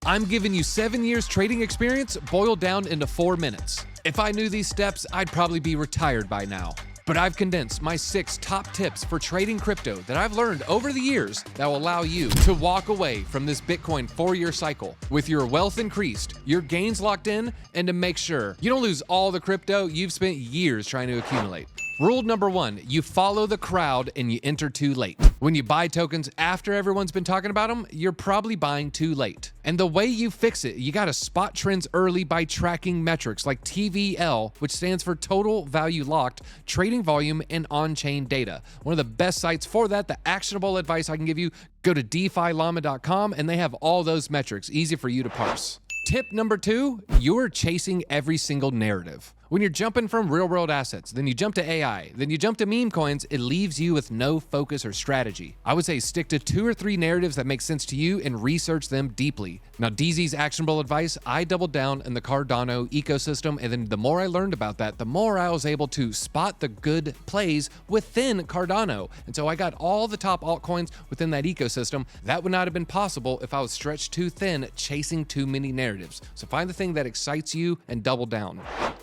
I'm giving you 7 years trading experience boiled down into 4 minutes. If I knew these steps, I'd probably be retired by now. But I've condensed my 6 top tips for trading crypto that I've learned over the years that will allow you to walk away from this Bitcoin 4-year cycle with your wealth increased, your gains locked in, and to make sure you don't lose all the crypto you've spent years trying to accumulate. Rule number 1, you follow the crowd and you enter too late. When you buy tokens after everyone's been talking about them, you're probably buying too late. And the way you fix it, you gotta spot trends early by tracking metrics like TVL, which stands for Total Value Locked, trading volume, and on-chain data. One of the best sites for that, the actionable advice I can give you, go to DeFiLlama.com and they have all those metrics, easy for you to parse. Tip number 2, you're chasing every single narrative. When you're jumping from real-world assets, then you jump to AI, then you jump to meme coins, it leaves you with no focus or strategy. I would say stick to 2 or 3 narratives that make sense to you and research them deeply. Now, Deezy's actionable advice, I doubled down in the Cardano ecosystem, and then the more I learned about that, the more I was able to spot the good plays within Cardano. And so I got all the top altcoins within that ecosystem. That would not have been possible if I was stretched too thin, chasing too many narratives. So find the thing that excites you and double down.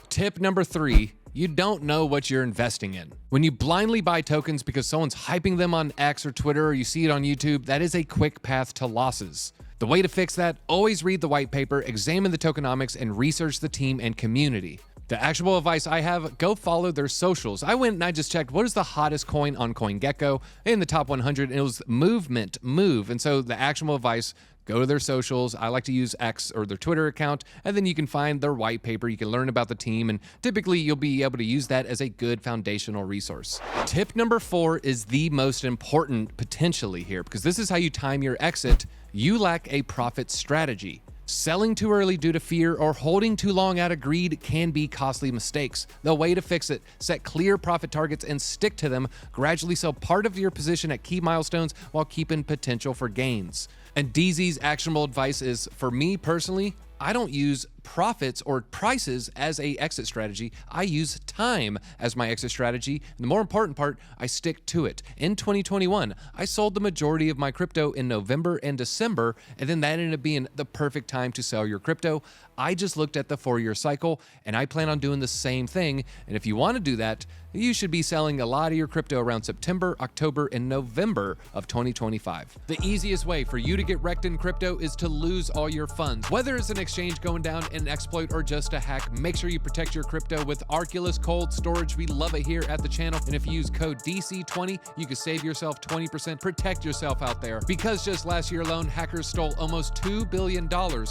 Tip number 3, you don't know what you're investing in. When you blindly buy tokens because someone's hyping them on X or Twitter or you see it on YouTube, that is a quick path to losses. The way to fix that, always read the white paper, examine the tokenomics, and research the team and community. The actionable advice I have, go follow their socials. I went and I just checked what is the hottest coin on CoinGecko in the top 100, and it was Movement Move. And so the actionable advice, go to their socials. I like to use X or their Twitter account, and then you can find their white paper. You can learn about the team, and typically you'll be able to use that as a good foundational resource. Tip number 4 is the most important potentially here, because this is how you time your exit. You lack a profit strategy. Selling too early due to fear or holding too long out of greed can be costly mistakes. The way to fix it, set clear profit targets and stick to them. Gradually sell part of your position at key milestones while keeping potential for gains. And Deezy's actionable advice is, for me personally, I don't use profits or prices as a exit strategy. I use time as my exit strategy. And the more important part, I stick to it. In 2021, I sold the majority of my crypto in November and December, and then that ended up being the perfect time to sell your crypto. I just looked at the 4-year cycle, and I plan on doing the same thing. And if you want to do that, you should be selling a lot of your crypto around September, October, and November of 2025. The easiest way for you to get wrecked in crypto is to lose all your funds. Whether it's an exchange going down, an exploit, or just a hack, make sure you protect your crypto with Arculus Cold Storage. We love it here at the channel. And if you use code DC20, you can save yourself 20%. Protect yourself out there. Because just last year alone, hackers stole almost $2 billion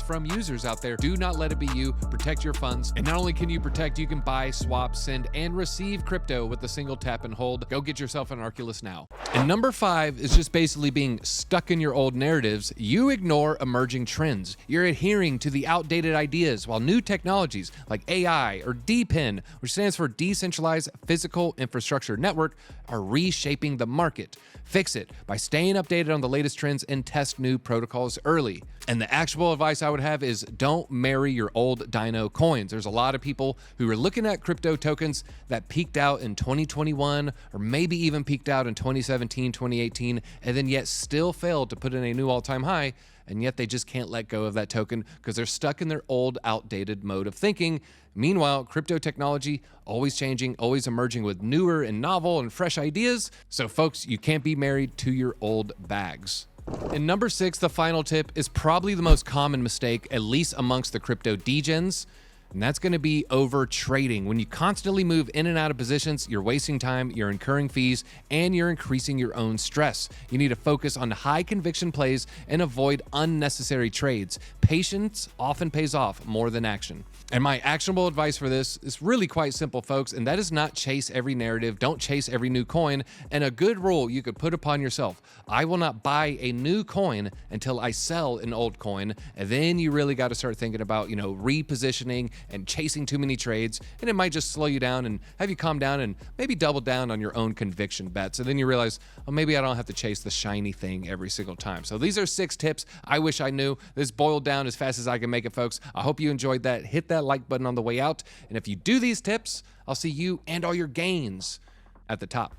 from users out there. Do not let it be you. Protect your funds. And not only can you protect, you can buy, swap, send, and receive crypto with a single tap and hold. Go get yourself an Arculus now. And number 5 is just basically being stuck in your old narratives. You ignore emerging trends. You're adhering to the outdated ideas while new technologies like AI or DePIN, which stands for Decentralized Physical Infrastructure Network, are reshaping the market. Fix it by staying updated on the latest trends and test new protocols early. And the actual advice I would have is don't marry your old dino coins. There's a lot of people who are looking at crypto tokens that peaked out in 2021 or maybe even peaked out in 2017, 2018, and then yet still failed to put in a new all-time high, and yet they just can't let go of that token because they're stuck in their old, outdated mode of thinking. Meanwhile, crypto technology, always changing, always emerging with newer and novel and fresh ideas. So folks, you can't be married to your old bags. And number 6, the final tip, is probably the most common mistake, at least amongst the crypto degens. And that's going to be overtrading. When you constantly move in and out of positions, you're wasting time, you're incurring fees, and you're increasing your own stress. You need to focus on high conviction plays and avoid unnecessary trades. Patience often pays off more than action. And my actionable advice for this is really quite simple, folks, and that is not chase every narrative, don't chase every new coin, and a good rule you could put upon yourself: I will not buy a new coin until I sell an old coin. And then you really got to start thinking about, repositioning and chasing too many trades, and it might just slow you down and have you calm down and maybe double down on your own conviction bets. And then you realize, oh, maybe I don't have to chase the shiny thing every single time. So these are 6 tips I wish I knew. This boiled down as fast as I can make it, folks. I hope you enjoyed that. Hit that like button on the way out. And if you do these tips, I'll see you and all your gains at the top.